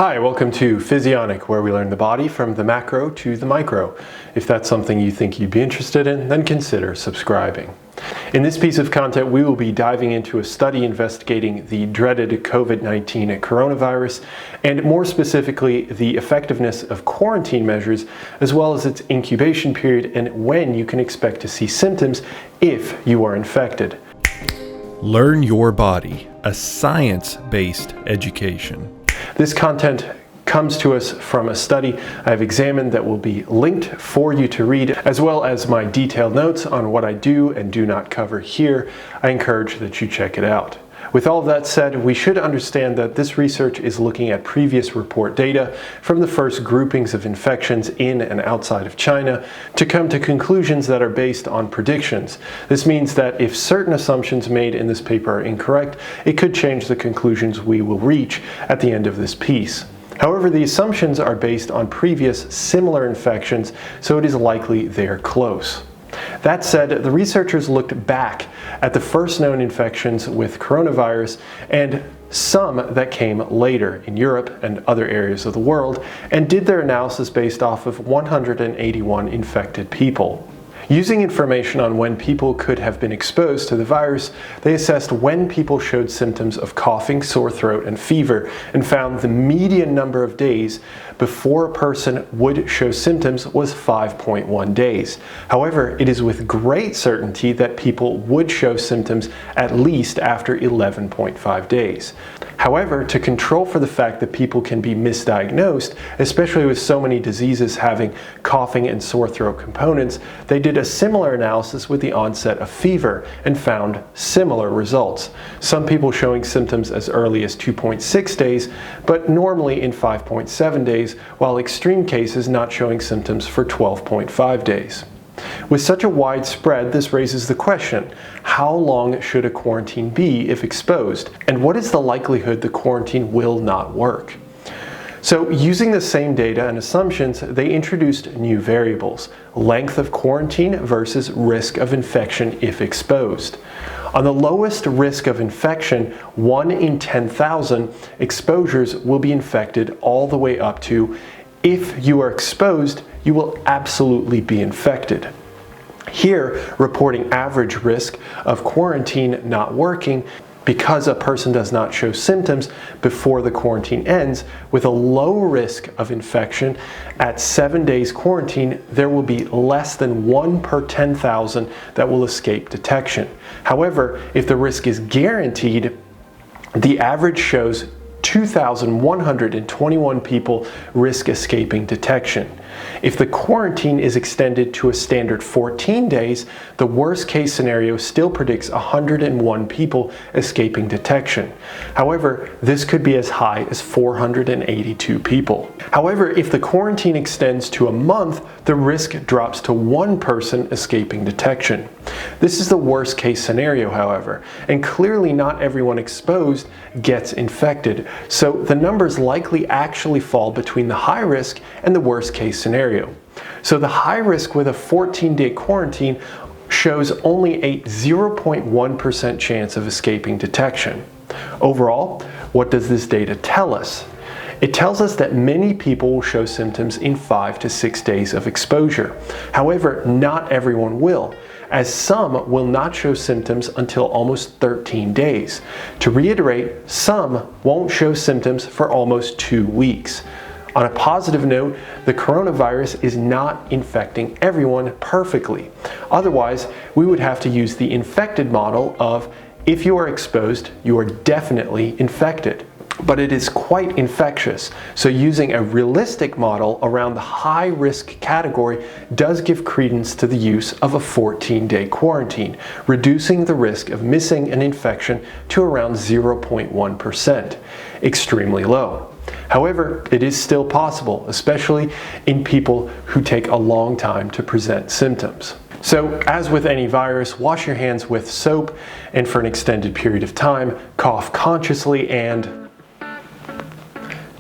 Hi, welcome to Physionic, where we learn the body from the macro to the micro. If that's something you think you'd be interested in, then consider subscribing. In this piece of content, we will be diving into a study investigating the dreaded COVID-19 coronavirus, and more specifically, the effectiveness of quarantine measures, as well as its incubation period and when you can expect to see symptoms if you are infected. Learn your body, a science-based education. This content comes to us from a study I've examined that will be linked for you to read, as well as my detailed notes on what I do and do not cover here. I encourage that you check it out. With all of that said, we should understand that this research is looking at previous report data from the first groupings of infections in and outside of China to come to conclusions that are based on predictions. This means that if certain assumptions made in this paper are incorrect, it could change the conclusions we will reach at the end of this piece. However, the assumptions are based on previous similar infections, so it is likely they're close. That said, the researchers looked back at the first known infections with coronavirus and some that came later in Europe and other areas of the world, and did their analysis based off of 181 infected people. Using information on when people could have been exposed to the virus, they assessed when people showed symptoms of coughing, sore throat, and fever, and found the median number of days before a person would show symptoms was 5.1 days. However, it is with great certainty that people would show symptoms at least after 11.5 days. However, to control for the fact that people can be misdiagnosed, especially with so many diseases having coughing and sore throat components, they did a similar analysis with the onset of fever and found similar results. Some people showing symptoms as early as 2.6 days, but normally in 5.7 days, while extreme cases not showing symptoms for 12.5 days. With such a wide spread, this raises the question, how long should a quarantine be if exposed? And what is the likelihood the quarantine will not work? So, using the same data and assumptions, they introduced new variables: length of quarantine versus risk of infection if exposed. On the lowest risk of infection, 1 in 10,000 exposures will be infected, all the way up to, if you are exposed, you will absolutely be infected. Here, reporting average risk of quarantine not working because a person does not show symptoms before the quarantine ends. With a low risk of infection at 7 days quarantine, there will be less than 1 per 10,000 that will escape detection. However, if the risk is guaranteed, the average shows 2,121 people risk escaping detection. If the quarantine is extended to a standard 14 days, the worst case scenario still predicts 101 people escaping detection. However, this could be as high as 482 people. However, if the quarantine extends to a month, the risk drops to 1 person escaping detection. This is the worst case scenario, however, and clearly not everyone exposed gets infected, so the numbers likely actually fall between the high risk and the worst case scenario. So the high risk with a 14-day quarantine shows only a 0.1% chance of escaping detection. Overall, what does this data tell us? It tells us that many people will show symptoms in 5 to 6 days of exposure. However, not everyone will, as some will not show symptoms until almost 13 days. To reiterate, some won't show symptoms for almost 2 weeks. On a positive note, the coronavirus is not infecting everyone perfectly. Otherwise, we would have to use the infected model of, if you are exposed, you are definitely infected. But it is quite infectious, so using a realistic model around the high-risk category does give credence to the use of a 14-day quarantine, reducing the risk of missing an infection to around 0.1%, extremely low. However, it is still possible, especially in people who take a long time to present symptoms. So, as with any virus, wash your hands with soap, and for an extended period of time, cough consciously and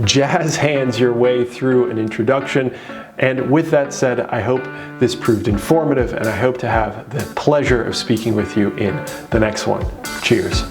jazz hands your way through an introduction. And with that said, I hope this proved informative, and I hope to have the pleasure of speaking with you in the next one. Cheers.